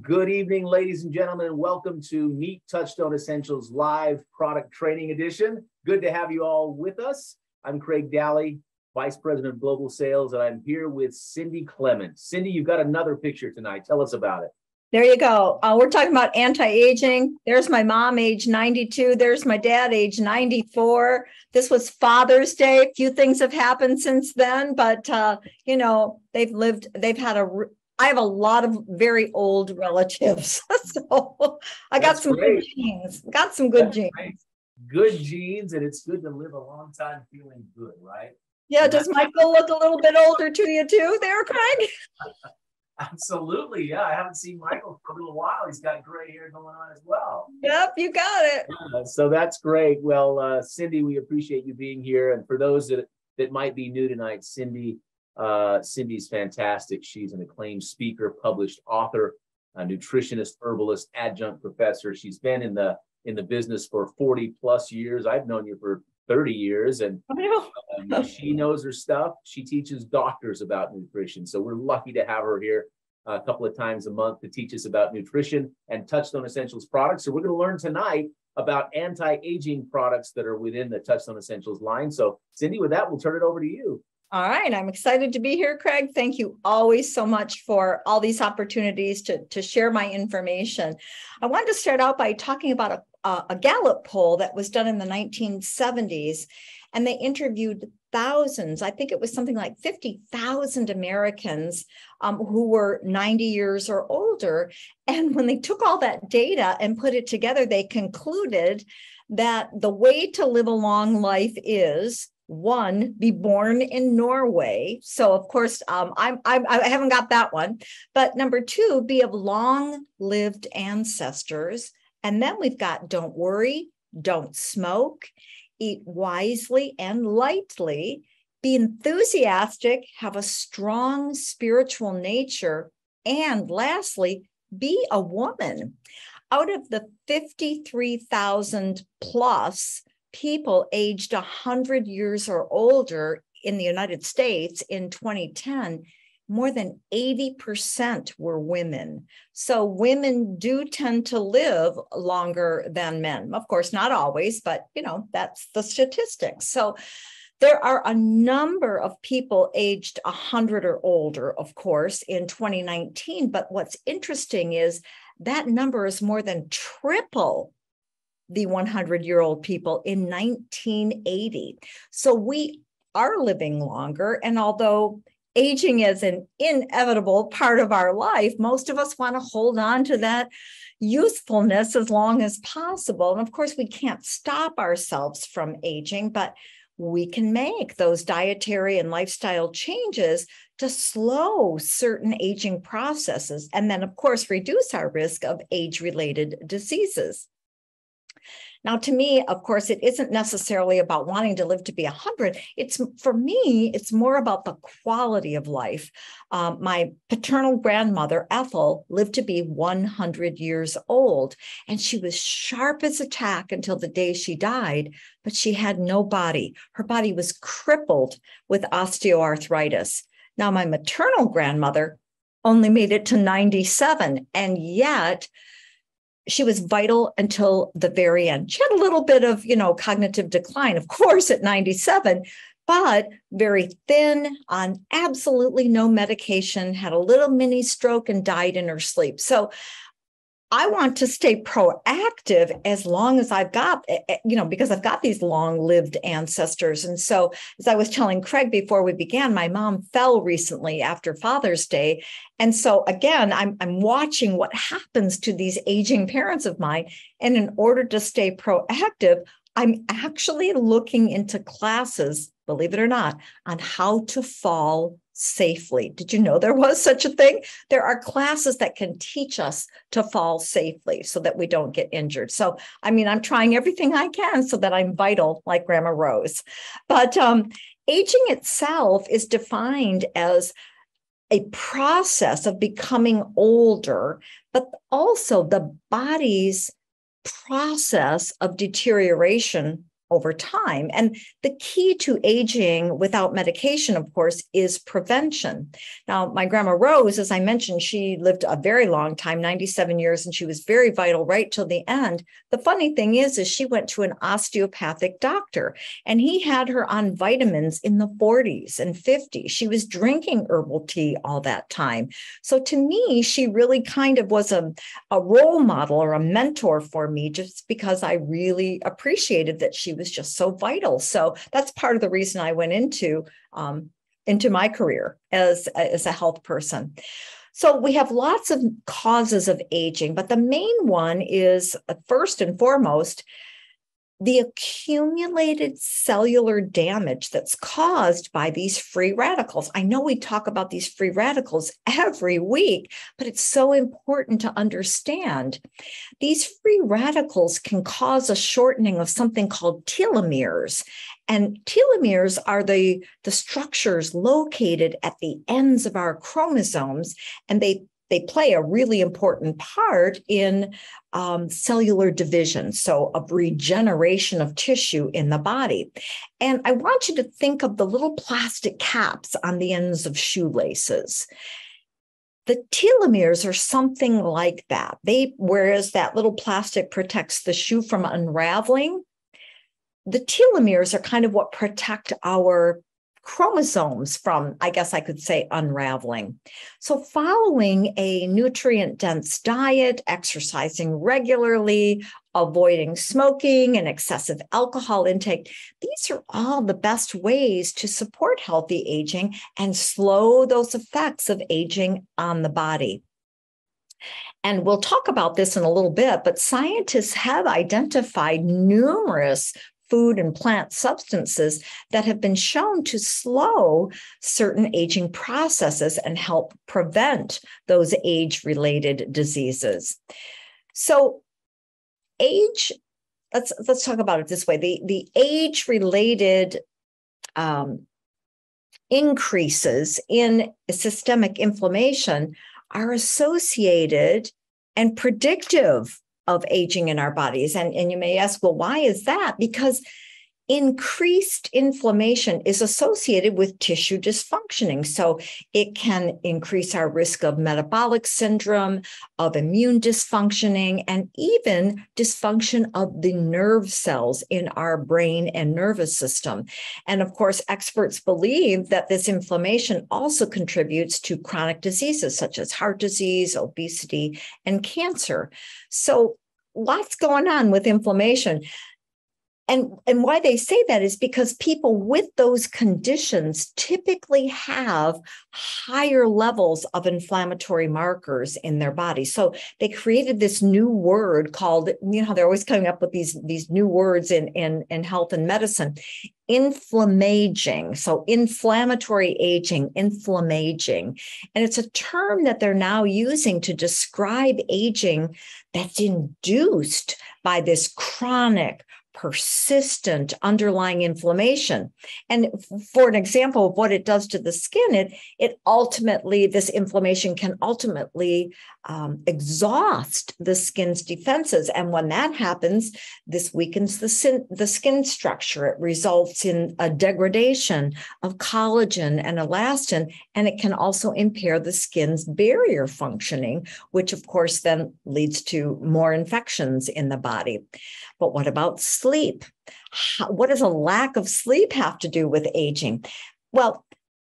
good evening, ladies and gentlemen, and welcome to Meet Touchstone Essentials Live Product Training Edition. Good to have you all with us. I'm Craig Daly, Vice President of Global Sales, and I'm here with Cindy Clements. Cindy, you've got another picture tonight. Tell us about it. There you go. We're talking about anti-aging. There's my mom, age 92. There's my dad, age 94. This was Father's Day. A few things have happened since then, but, I have a lot of very old relatives. So I got some good genes. Got some good genes. Great. Good genes, and it's good to live a long time feeling good, right? Yeah, does Michael look a little bit older to you too there, Craig? Absolutely, yeah. I haven't seen Michael for a little while. He's got gray hair going on as well. Yep, you got it. So that's great. Well, Cindy, we appreciate you being here. And for those that might be new tonight, Cindy's fantastic. She's an acclaimed speaker, published author, a nutritionist, herbalist, adjunct professor. She's been in the business for 40 plus years. I've known you for 30 years, and she knows her stuff. She teaches doctors about nutrition. So we're lucky to have her here a couple of times a month to teach us about nutrition and Touchstone Essentials products. So we're going to learn tonight about anti-aging products that are within the Touchstone Essentials line. So Cindy, with that, we'll turn it over to you. All right. I'm excited to be here, Craig. Thank you always so much for all these opportunities to share my information. I wanted to start out by talking about a Gallup poll that was done in the 1970s, and they interviewed thousands. I think it was something like 50,000 Americans who were 90 years or older. And when they took all that data and put it together, they concluded that the way to live a long life is, one, be born in Norway. So, of course, I haven't got that one. But number two, be of long-lived ancestors. And then we've got don't worry, don't smoke, eat wisely and lightly, be enthusiastic, have a strong spiritual nature, and lastly, be a woman. Out of the 53,000 plus people aged 100 years or older in the United States in 2010, more than 80% were women. So women do tend to live longer than men. Of course, not always, but that's the statistics. So there are a number of people aged 100 or older, of course, in 2019. But what's interesting is that number is more than triple the 100-year-old people in 1980. So we are living longer. And although aging is an inevitable part of our life, most of us want to hold on to that youthfulness as long as possible. And of course, we can't stop ourselves from aging, but we can make those dietary and lifestyle changes to slow certain aging processes. And then, of course, reduce our risk of age-related diseases. Now, to me, of course, it isn't necessarily about wanting to live to be 100. For me, it's more about the quality of life. My paternal grandmother, Ethel, lived to be 100 years old, and she was sharp as a tack until the day she died, but she had no body. Her body was crippled with osteoarthritis. Now, my maternal grandmother only made it to 97, and yet she was vital until the very end. She had a little bit of, cognitive decline, of course, at 97, but very thin, on absolutely no medication, had a little mini stroke and died in her sleep. So I want to stay proactive as long as I've got, because I've got these long-lived ancestors. And so, as I was telling Craig before we began, my mom fell recently after Father's Day. And so, again, I'm watching what happens to these aging parents of mine. And in order to stay proactive, I'm actually looking into classes, believe it or not, on how to fall safely. Did you know there was such a thing? There are classes that can teach us to fall safely so that we don't get injured. So, I'm trying everything I can so that I'm vital like Grandma Rose. But aging itself is defined as a process of becoming older, but also the body's process of deterioration over time. And the key to aging without medication, of course, is prevention. Now, my grandma Rose, as I mentioned, she lived a very long time, 97 years, and she was very vital right till the end. The funny thing is she went to an osteopathic doctor, and he had her on vitamins in the 40s and 50s. She was drinking herbal tea all that time. So to me, she really kind of was a role model or a mentor for me, just because I really appreciated that she was just so vital. So that's part of the reason I went into my career as a health person. So we have lots of causes of aging, but the main one is, first and foremost, the accumulated cellular damage that's caused by these free radicals. I know we talk about these free radicals every week, but it's so important to understand. These free radicals can cause a shortening of something called telomeres. And telomeres are the structures located at the ends of our chromosomes, and they play a really important part in cellular division, so of regeneration of tissue in the body. And I want you to think of the little plastic caps on the ends of shoelaces. The telomeres are something like that. Whereas that little plastic protects the shoe from unraveling, the telomeres are kind of what protect our chromosomes from, I guess I could say, unraveling. So following a nutrient-dense diet, exercising regularly, avoiding smoking and excessive alcohol intake, these are all the best ways to support healthy aging and slow those effects of aging on the body. And we'll talk about this in a little bit, but scientists have identified numerous food and plant substances that have been shown to slow certain aging processes and help prevent those age-related diseases. So let's talk about it this way. The age-related increases in systemic inflammation are associated and predictive of aging in our bodies. And you may ask, well, why is that? Because increased inflammation is associated with tissue dysfunctioning. So it can increase our risk of metabolic syndrome, of immune dysfunctioning, and even dysfunction of the nerve cells in our brain and nervous system. And of course, experts believe that this inflammation also contributes to chronic diseases such as heart disease, obesity, and cancer. So lots going on with inflammation. And why they say that is because people with those conditions typically have higher levels of inflammatory markers in their body. So they created this new word called, they're always coming up with these new words in health and medicine, inflammaging. So inflammatory aging, inflammaging. And it's a term that they're now using to describe aging that's induced by this chronic, persistent underlying inflammation. And for an example of what it does to the skin, this inflammation can ultimately exhaust the skin's defenses. And when that happens, this weakens the skin structure. It results in a degradation of collagen and elastin, and it can also impair the skin's barrier functioning, which of course then leads to more infections in the body. But what about sleep? What does a lack of sleep have to do with aging? Well,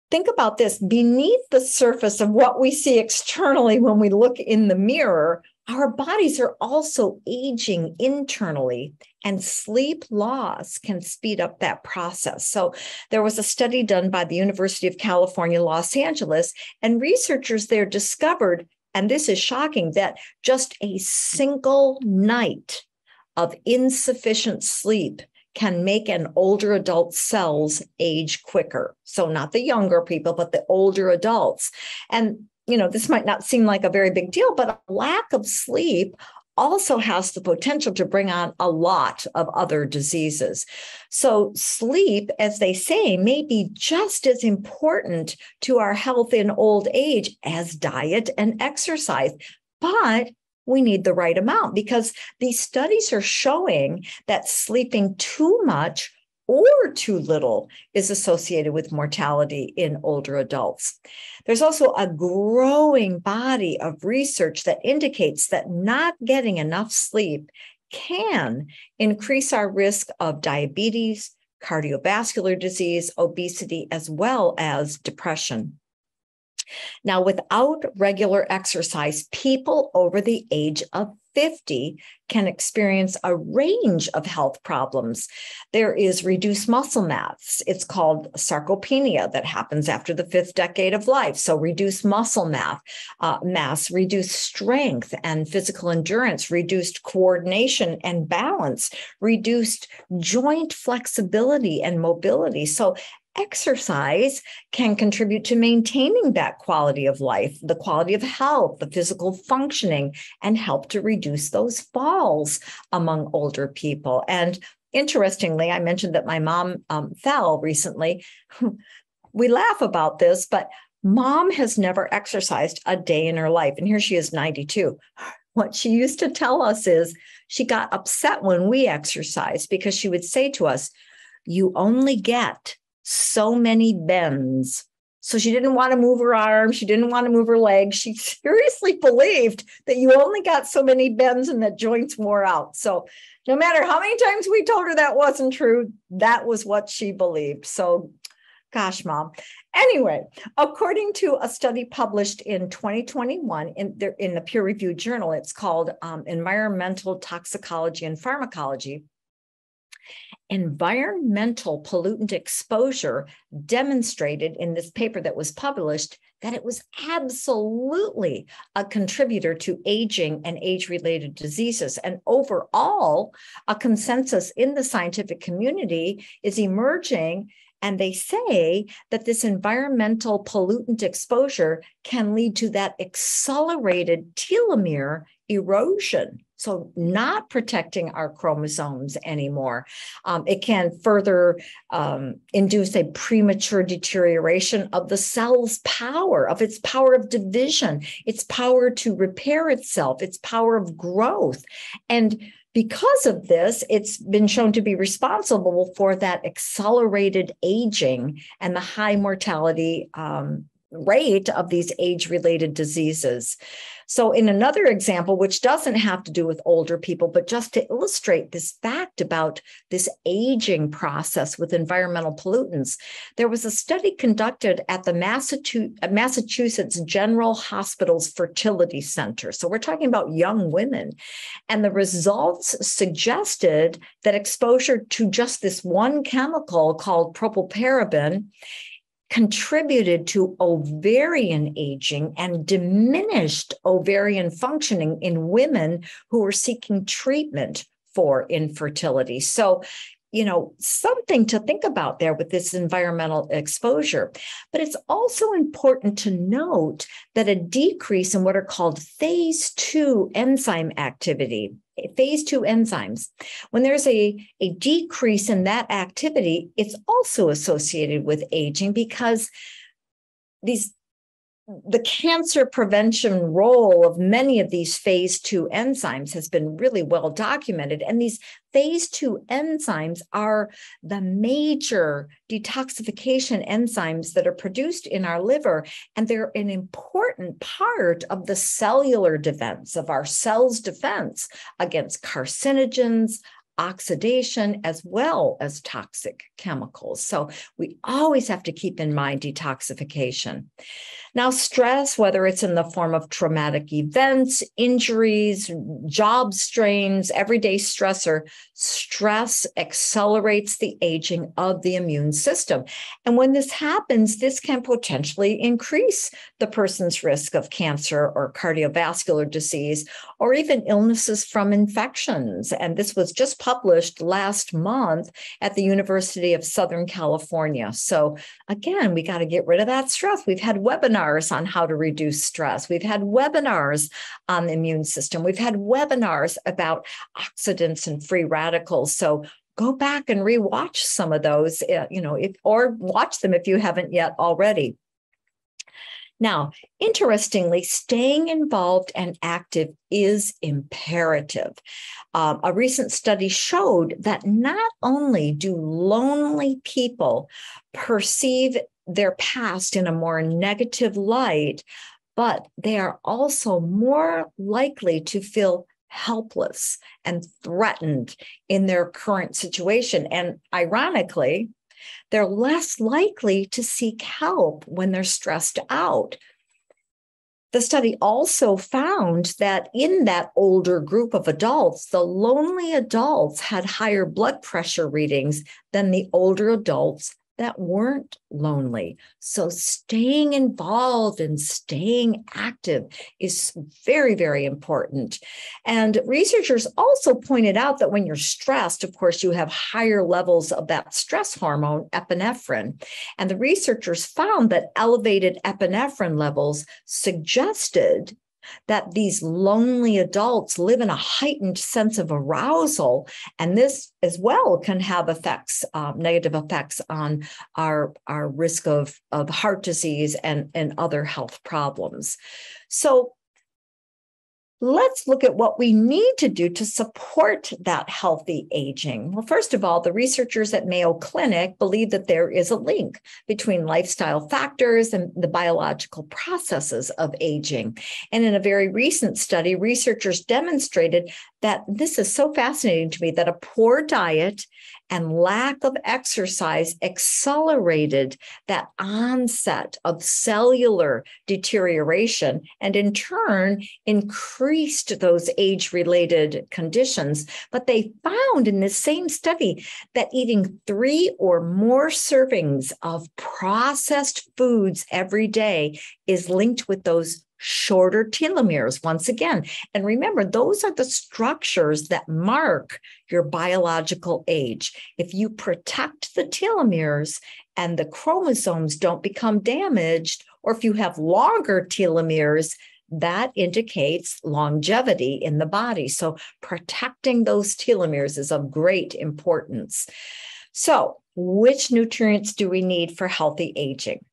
think about this. Beneath the surface of what we see externally when we look in the mirror, our bodies are also aging internally, and sleep loss can speed up that process. So there was a study done by the University of California, Los Angeles, and researchers there discovered, and this is shocking, that just a single night of insufficient sleep can make an older adult's cells age quicker. So not the younger people, but the older adults. And, this might not seem like a very big deal, but a lack of sleep also has the potential to bring on a lot of other diseases. So sleep, as they say, may be just as important to our health in old age as diet and exercise. But we need the right amount, because these studies are showing that sleeping too much or too little is associated with mortality in older adults. There's also a growing body of research that indicates that not getting enough sleep can increase our risk of diabetes, cardiovascular disease, obesity, as well as depression. Now, without regular exercise, people over the age of 50 can experience a range of health problems. There is reduced muscle mass. It's called sarcopenia that happens after the 5th decade of life. So reduced muscle mass, reduced strength and physical endurance, reduced coordination and balance, reduced joint flexibility and mobility. So exercise can contribute to maintaining that quality of life, the quality of health, the physical functioning, and help to reduce those falls among older people. And interestingly, I mentioned that my mom fell recently. We laugh about this, but mom has never exercised a day in her life. And here she is, 92. What she used to tell us is she got upset when we exercised, because she would say to us, "You only get so many bends." So she didn't want to move her arms. She didn't want to move her legs. She seriously believed that you only got so many bends and that joints wore out. So no matter how many times we told her that wasn't true, that was what she believed. So gosh, Mom. Anyway, according to a study published in 2021 in the peer-reviewed journal, it's called Environmental Toxicology and Pharmacology. Environmental pollutant exposure demonstrated in this paper that was published that it was absolutely a contributor to aging and age-related diseases. And overall, a consensus in the scientific community is emerging, and they say that this environmental pollutant exposure can lead to that accelerated telomere erosion. So not protecting our chromosomes anymore. It can further induce a premature deterioration of the cell's power, of its power of division, its power to repair itself, its power of growth. And because of this, it's been shown to be responsible for that accelerated aging and the high mortality rate of these age-related diseases. So in another example, which doesn't have to do with older people, but just to illustrate this fact about this aging process with environmental pollutants, there was a study conducted at the Massachusetts General Hospital's Fertility Center. So we're talking about young women. And the results suggested that exposure to just this one chemical called propylparaben contributed to ovarian aging and diminished ovarian functioning in women who were seeking treatment for infertility. So, something to think about there with this environmental exposure. But it's also important to note that a decrease in what are called phase 2 enzyme activity, phase 2 enzymes, when there's a decrease in that activity, it's also associated with aging, because the cancer prevention role of many of these phase 2 enzymes has been really well documented. And these phase 2 enzymes are the major detoxification enzymes that are produced in our liver. And they're an important part of the cellular defense, of our cell's defense against carcinogens, oxidation, as well as toxic chemicals. So we always have to keep in mind detoxification. Now, stress, whether it's in the form of traumatic events, injuries, job strains, everyday stressor, stress accelerates the aging of the immune system. And when this happens, this can potentially increase the person's risk of cancer or cardiovascular disease, or even illnesses from infections. And this was just published last month at the University of Southern California. So again, we got to get rid of that stress. We've had webinars on how to reduce stress. We've had webinars on the immune system. We've had webinars about oxidants and free radicals. So go back and rewatch some of those, or watch them if you haven't yet already. Now, interestingly, staying involved and active is imperative. A recent study showed that not only do lonely people perceive their past in a more negative light, but they are also more likely to feel helpless and threatened in their current situation. And ironically, they're less likely to seek help when they're stressed out. The study also found that in that older group of adults, the lonely adults had higher blood pressure readings than the older adults that weren't lonely. So staying involved and staying active is very, very important. And researchers also pointed out that when you're stressed, of course, you have higher levels of that stress hormone, epinephrine. And the researchers found that elevated epinephrine levels suggested that these lonely adults live in a heightened sense of arousal. And this as well can have effects, negative effects on our risk of heart disease and other health problems. So let's look at what we need to do to support that healthy aging. Well, first of all, the researchers at Mayo Clinic believe that there is a link between lifestyle factors and the biological processes of aging. And in a very recent study, researchers demonstrated that this is so fascinating to me that a poor diet and lack of exercise accelerated that onset of cellular deterioration and in turn increased those age-related conditions. But they found in this same study that eating 3 or more servings of processed foods every day is linked with those shorter telomeres once again. And remember, those are the structures that mark your biological age. If you protect the telomeres and the chromosomes don't become damaged, or if you have longer telomeres, that indicates longevity in the body. So protecting those telomeres is of great importance. So which nutrients do we need for healthy aging?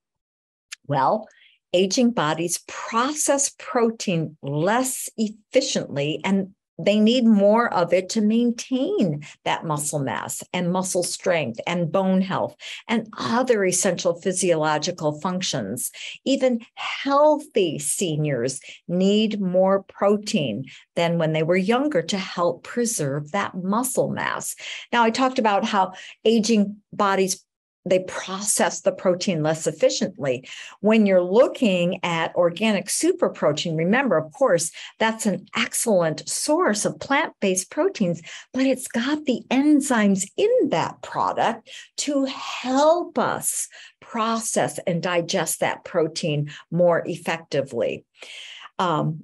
Well, aging bodies process protein less efficiently, and they need more of it to maintain that muscle mass and muscle strength and bone health and other essential physiological functions. Even healthy seniors need more protein than when they were younger to help preserve that muscle mass. Now, I talked about how aging bodies, they process the protein less efficiently. When you're looking at organic super protein, remember, of course, that's an excellent source of plant-based proteins, but it's got the enzymes in that product to help us process and digest that protein more effectively.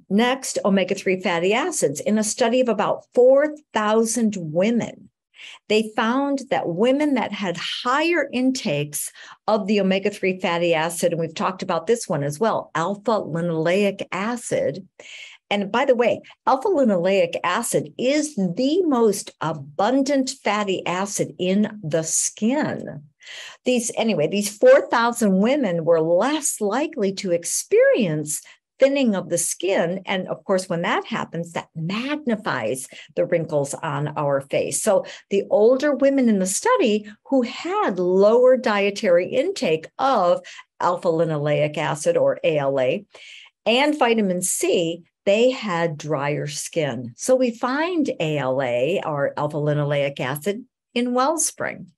Next, omega-3 fatty acids. In a study of about 4,000 women, they found that women that had higher intakes of the omega-3 fatty acid, and we've talked about this one as well, alpha-linoleic acid. And by the way, alpha-linoleic acid is the most abundant fatty acid in the skin. These 4,000 women were less likely to experience thinning of the skin. And of course, when that happens, that magnifies the wrinkles on our face. So the older women in the study who had lower dietary intake of alpha-linoleic acid, or ALA, and vitamin C, they had drier skin. So we find ALA, or alpha-linoleic acid, in wellspring.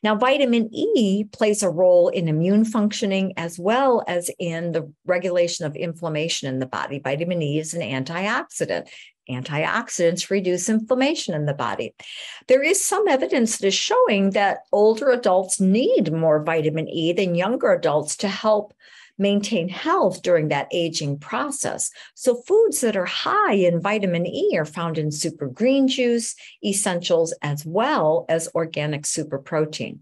Now, vitamin E plays a role in immune functioning as well as in the regulation of inflammation in the body. Vitamin E is an antioxidant. Antioxidants reduce inflammation in the body. There is some evidence that is showing that older adults need more vitamin E than younger adults to help maintain health during that aging process. So foods that are high in vitamin E are found in super green juice, essentials, as well as organic super protein.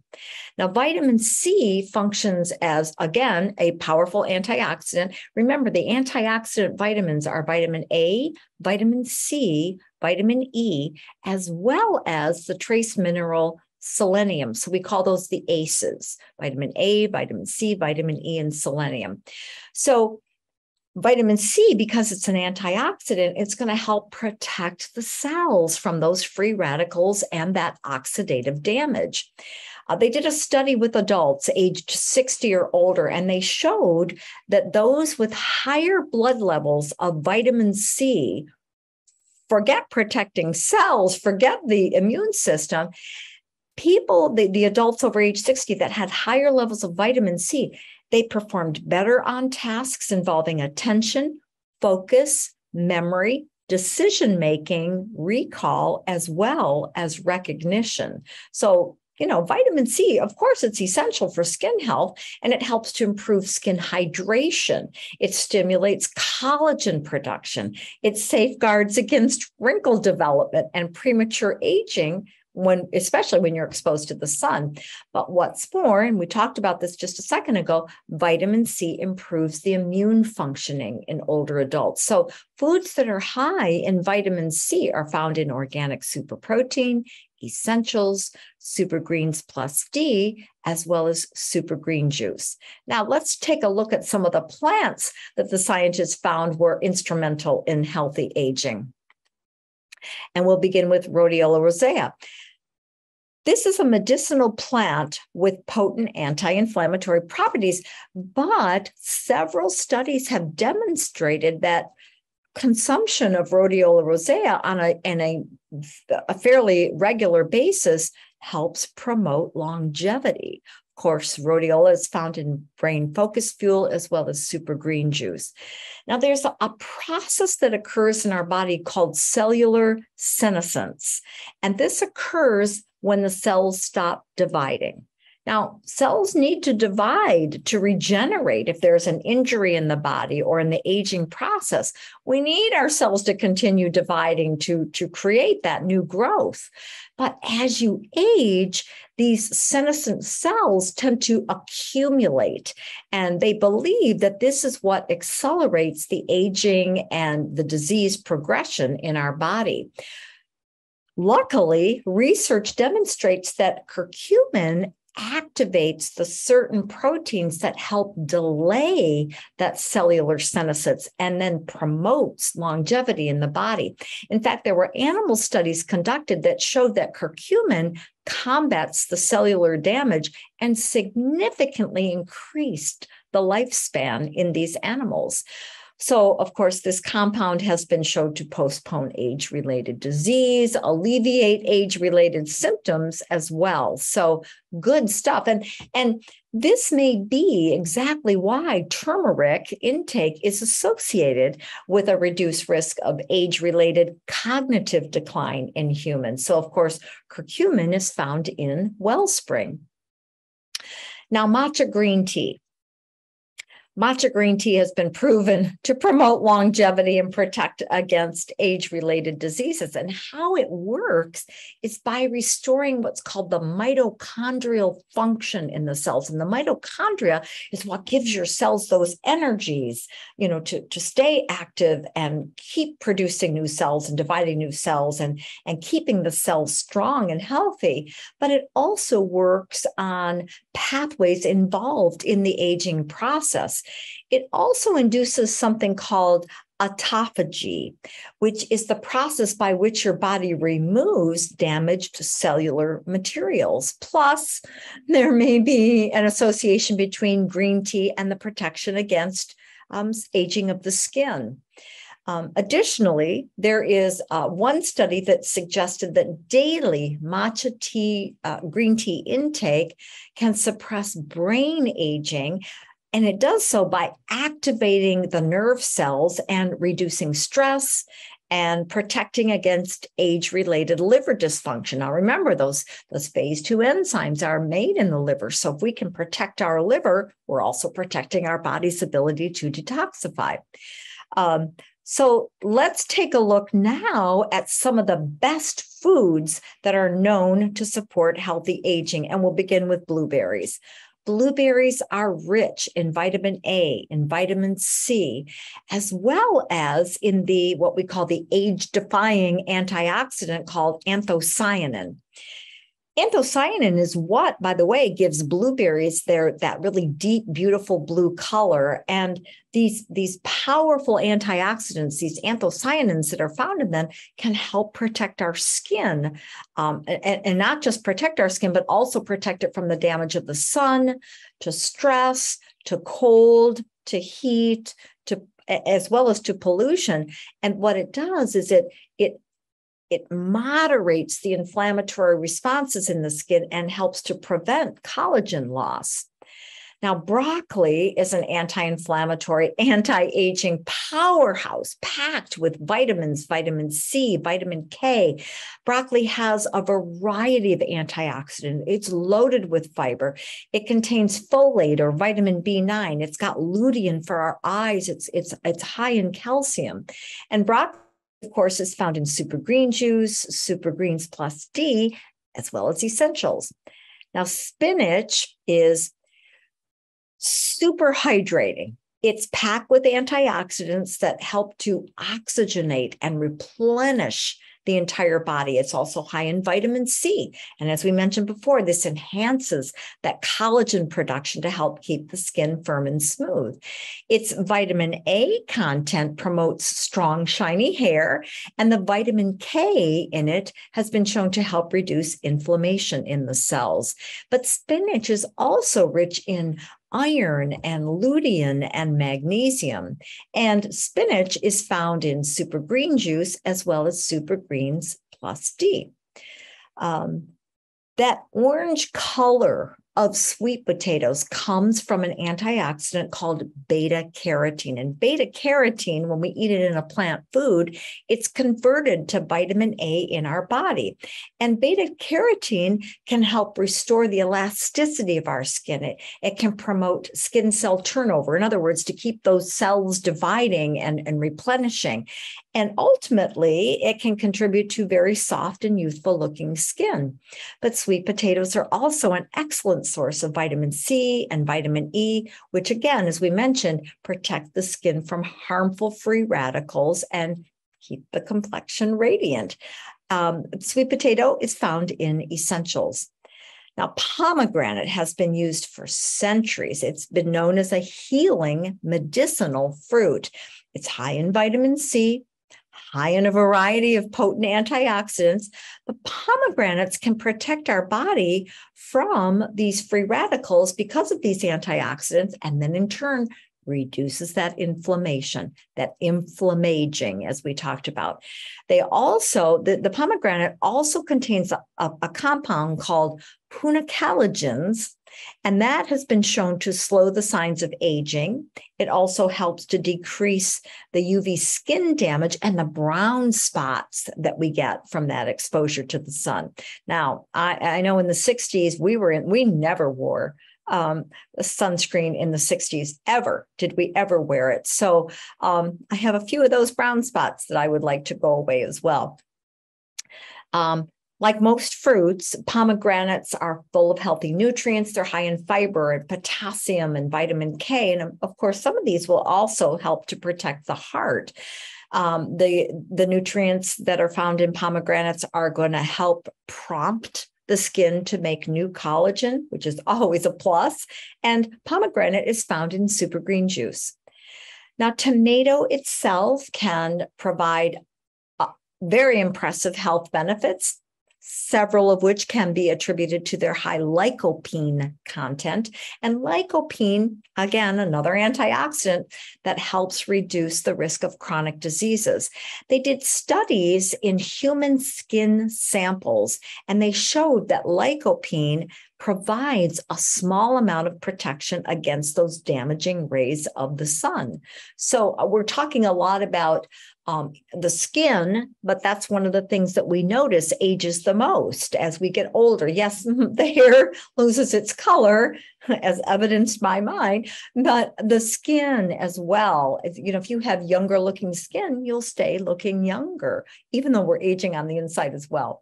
Now, vitamin C functions as, again, a powerful antioxidant. Remember, the antioxidant vitamins are vitamin A, vitamin C, vitamin E, as well as the trace mineral selenium. So we call those the ACEs: vitamin A, vitamin C, vitamin E, and selenium. So vitamin C, because it's an antioxidant, it's going to help protect the cells from those free radicals and that oxidative damage. They did a study with adults aged 60 or older, and they showed that those with higher blood levels of vitamin C, forget protecting cells, forget the immune system, people, the adults over age 60 that had higher levels of vitamin C, they performed better on tasks involving attention, focus, memory, decision-making, recall, as well as recognition. So, vitamin C, of course, it's essential for skin health, and it helps to improve skin hydration. It stimulates collagen production. It safeguards against wrinkle development and premature aging, especially when you're exposed to the sun. But what's more, and we talked about this just a second ago, vitamin C improves the immune functioning in older adults. So foods that are high in vitamin C are found in organic super protein, essentials, super greens plus D, as well as super green juice. Now let's take a look at some of the plants that the scientists found were instrumental in healthy aging. And we'll begin with Rhodiola rosea. This is a medicinal plant with potent anti-inflammatory properties, but several studies have demonstrated that consumption of Rhodiola rosea on a fairly regular basis helps promote longevity. Of course, rhodiola is found in brain focus fuel as well as super green juice. Now, there's a process that occurs in our body called cellular senescence, and this occurs when the cells stop dividing. Now, cells need to divide to regenerate if there's an injury in the body or in the aging process. We need our cells to continue dividing to create that new growth. But as you age, these senescent cells tend to accumulate, and they believe that this is what accelerates the aging and the disease progression in our body. Luckily, research demonstrates that curcumin activates the certain proteins that help delay that cellular senescence and then promotes longevity in the body. In fact, there were animal studies conducted that showed that curcumin combats the cellular damage and significantly increased the lifespan in these animals. So, of course, this compound has been shown to postpone age-related disease, alleviate age-related symptoms as well. So good stuff. And this may be exactly why turmeric intake is associated with a reduced risk of age-related cognitive decline in humans. So, of course, curcumin is found in wellspring. Now, matcha green tea. Matcha green tea has been proven to promote longevity and protect against age-related diseases. And how it works is by restoring what's called the mitochondrial function in the cells. And the mitochondria is what gives your cells those energies, to stay active and keep producing new cells and dividing new cells and keeping the cells strong and healthy. But it also works on pathways involved in the aging process. It also induces something called autophagy, which is the process by which your body removes damaged cellular materials. Plus, there may be an association between green tea and the protection against aging of the skin. Additionally, there is one study that suggested that daily matcha tea, green tea intake can suppress brain aging, and it does so by activating the nerve cells and reducing stress and protecting against age-related liver dysfunction. Now, remember, those phase 2 enzymes are made in the liver. So if we can protect our liver, we're also protecting our body's ability to detoxify. So let's take a look now at some of the best foods that are known to support healthy aging. And we'll begin with blueberries. Blueberries are rich in vitamin A and vitamin C, as well as in what we call the age-defying antioxidant called anthocyanin. Anthocyanin is what, by the way, gives blueberries that really deep, beautiful blue color. And these powerful antioxidants, these anthocyanins that are found in them, can help protect our skin, and not just protect our skin, but also protect it from the damage of the sun, to stress, to cold, to heat, as well as to pollution. And what it does is it moderates the inflammatory responses in the skin and helps to prevent collagen loss. Now, broccoli is an anti-inflammatory, anti-aging powerhouse packed with vitamins, vitamin C, vitamin K. Broccoli has a variety of antioxidants. It's loaded with fiber. It contains folate or vitamin B9. It's got lutein for our eyes. It's high in calcium. And broccoli, of course, is found in super green juice, super greens plus D, as well as essentials. Now, spinach is super hydrating. It's packed with antioxidants that help to oxygenate and replenish the entire body. It's also high in vitamin C. And as we mentioned before, this enhances that collagen production to help keep the skin firm and smooth. Its vitamin A content promotes strong, shiny hair, and the vitamin K in it has been shown to help reduce inflammation in the cells. But spinach is also rich in iron and lutein and magnesium. And spinach is found in super green juice as well as super greens plus D. That orange color of sweet potatoes comes from an antioxidant called beta carotene. And beta carotene, when we eat it in a plant food, it's converted to vitamin A in our body. And beta carotene can help restore the elasticity of our skin. It can promote skin cell turnover. In other words, to keep those cells dividing and replenishing. And ultimately, it can contribute to very soft and youthful looking skin. But sweet potatoes are also an excellent source of vitamin C and vitamin E, which again, as we mentioned, protect the skin from harmful free radicals and keep the complexion radiant. Sweet potato is found in essentials. Now, pomegranate has been used for centuries. It's been known as a healing medicinal fruit. It's high in vitamin C, high in a variety of potent antioxidants. But pomegranates can protect our body from these free radicals because of these antioxidants, and then in turn reduces that inflammation, that inflammaging, as we talked about. They also, the pomegranate also contains a compound called punicalagins, and that has been shown to slow the signs of aging. It also helps to decrease the UV skin damage and the brown spots that we get from that exposure to the sun. Now, I know in the 60s, we never wore sunscreen in the 60s ever. Did we ever wear it? So I have a few of those brown spots that I would like to go away as well. Like most fruits, pomegranates are full of healthy nutrients. They're high in fiber and potassium and vitamin K. And of course, some of these will also help to protect the heart. The nutrients that are found in pomegranates are going to help prompt the skin to make new collagen, which is always a plus. And pomegranate is found in super green juice. Now, tomato itself can provide very impressive health benefits, several of which can be attributed to their high lycopene content. And lycopene, again, another antioxidant that helps reduce the risk of chronic diseases. They did studies in human skin samples, and they showed that lycopene provides a small amount of protection against those damaging rays of the sun. So we're talking a lot about the skin, but that's one of the things that we notice ages the most as we get older. Yes, the hair loses its color, as evidenced by mine, but the skin as well. If you have younger looking skin, you'll stay looking younger, even though we're aging on the inside as well.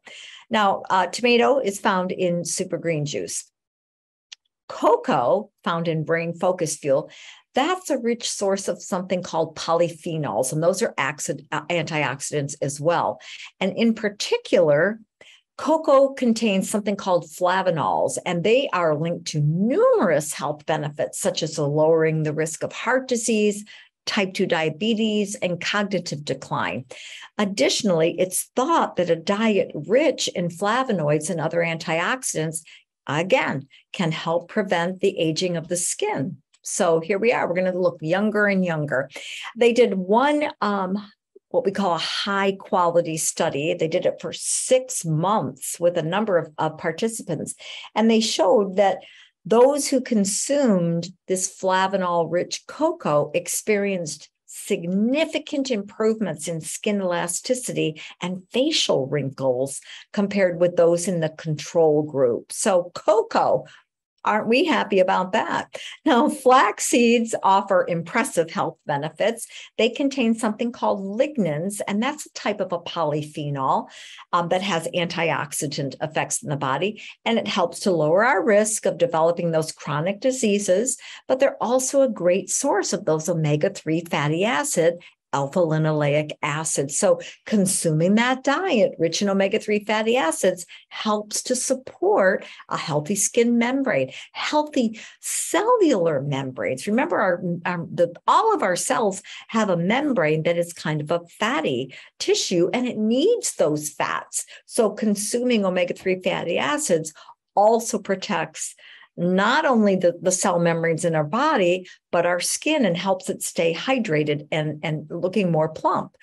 Now, tomato is found in super green juice. Cocoa, found in brain focus fuel, that's a rich source of something called polyphenols, and those are antioxidants as well. And in particular, Cocoa contains something called flavonols, and they are linked to numerous health benefits, such as lowering the risk of heart disease, type 2 diabetes, and cognitive decline. Additionally, it's thought that a diet rich in flavonoids and other antioxidants, again, can help prevent the aging of the skin. So here we are. We're going to look younger and younger. They did one what we call a high quality study. They did it for 6 months with a number of participants. And they showed that those who consumed this flavanol rich cocoa experienced significant improvements in skin elasticity and facial wrinkles compared with those in the control group. So cocoa, aren't we happy about that? Now, flax seeds offer impressive health benefits. They contain something called lignans, and that's a type of a polyphenol that has antioxidant effects in the body, and it helps to lower our risk of developing those chronic diseases, but they're also a great source of those omega-3 fatty acid, alpha-linoleic acid. So consuming that diet rich in omega-3 fatty acids helps to support a healthy skin membrane, healthy cellular membranes. Remember, all of our cells have a membrane that is kind of a fatty tissue, and it needs those fats. So consuming omega-3 fatty acids also protects not only the cell membranes in our body, but our skin, and helps it stay hydrated and looking more plump.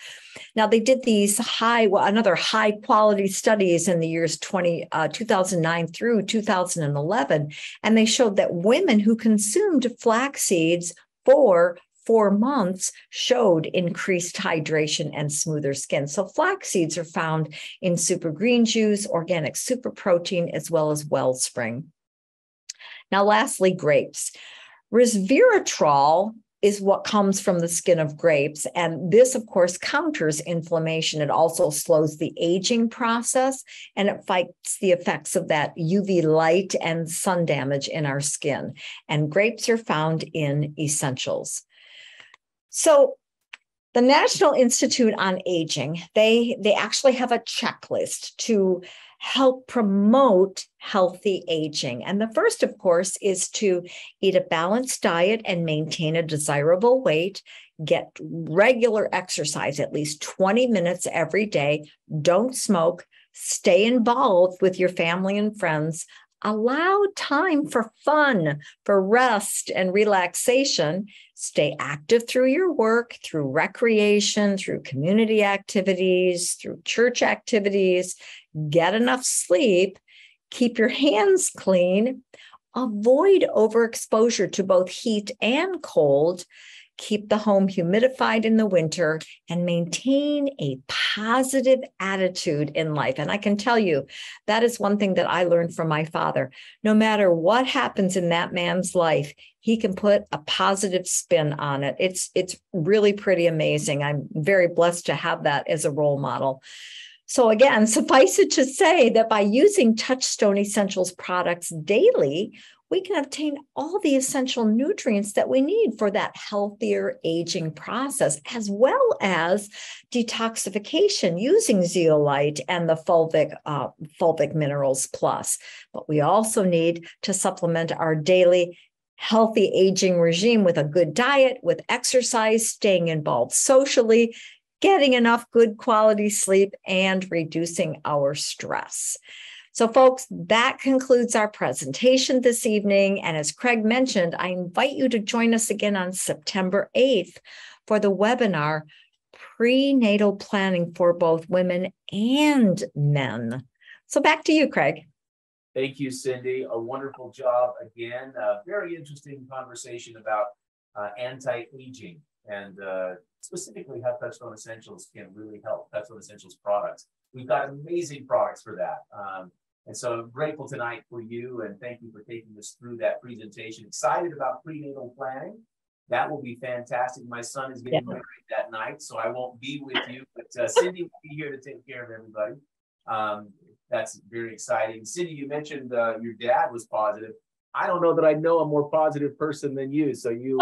Now, they did these another high quality studies in the years 2009 through 2011, and they showed that women who consumed flax seeds for 4 months showed increased hydration and smoother skin. So flax seeds are found in super green juice, organic super protein, as well as wellspring. Now, lastly, grapes. Resveratrol is what comes from the skin of grapes. And this, of course, counters inflammation. It also slows the aging process, and it fights the effects of that UV light and sun damage in our skin. And grapes are found in essentials. So the National Institute on Aging, they actually have a checklist to help promote healthy aging. And the first, of course, is to eat a balanced diet and maintain a desirable weight, get regular exercise, at least 20 minutes every day, don't smoke, stay involved with your family and friends, allow time for fun, for rest and relaxation, stay active through your work, through recreation, through community activities, through church activities, get enough sleep, keep your hands clean, avoid overexposure to both heat and cold, keep the home humidified in the winter, and maintain a positive attitude in life. And I can tell you, that is one thing that I learned from my father. No matter what happens in that man's life, he can put a positive spin on it. It's really pretty amazing. I'm very blessed to have that as a role model. So again, suffice it to say that by using Touchstone Essentials products daily, we can obtain all the essential nutrients that we need for that healthier aging process, as well as detoxification using zeolite and the fulvic minerals plus. But we also need to supplement our daily healthy aging regime with a good diet, with exercise, staying involved socially, getting enough good quality sleep, and reducing our stress. So folks, that concludes our presentation this evening. And as Craig mentioned, I invite you to join us again on September 8th for the webinar, Prenatal Planning for Both Women and Men. So back to you, Craig. Thank you, Cindy. A wonderful job again. A very interesting conversation about anti-aging and specifically how Touchstone Essentials can really help. Touchstone Essentials products. We've got amazing products for that. And so I'm grateful tonight for you, and thank you for taking us through that presentation. Excited about prenatal planning. That will be fantastic. My son is getting married that night, so I won't be with you, but Cindy will be here to take care of everybody. That's very exciting. Cindy, you mentioned your dad was positive. I don't know that I know a more positive person than you. So you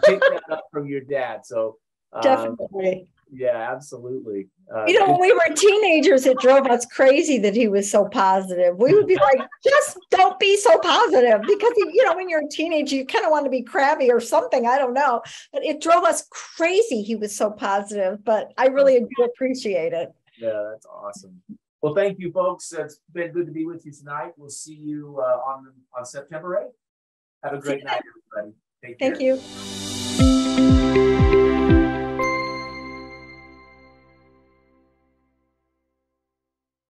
picked that up from your dad. So definitely. Yeah, absolutely. When we were teenagers, it drove us crazy that he was so positive. We would be like, just don't be so positive, because, when you're a teenager, you kind of want to be crabby or something. I don't know. But it drove us crazy. He was so positive, but I really do appreciate it. Yeah, that's awesome. Well, thank you, folks. It's been good to be with you tonight. We'll see you on September 8th. Have a great night, everybody. Take care. Thank you.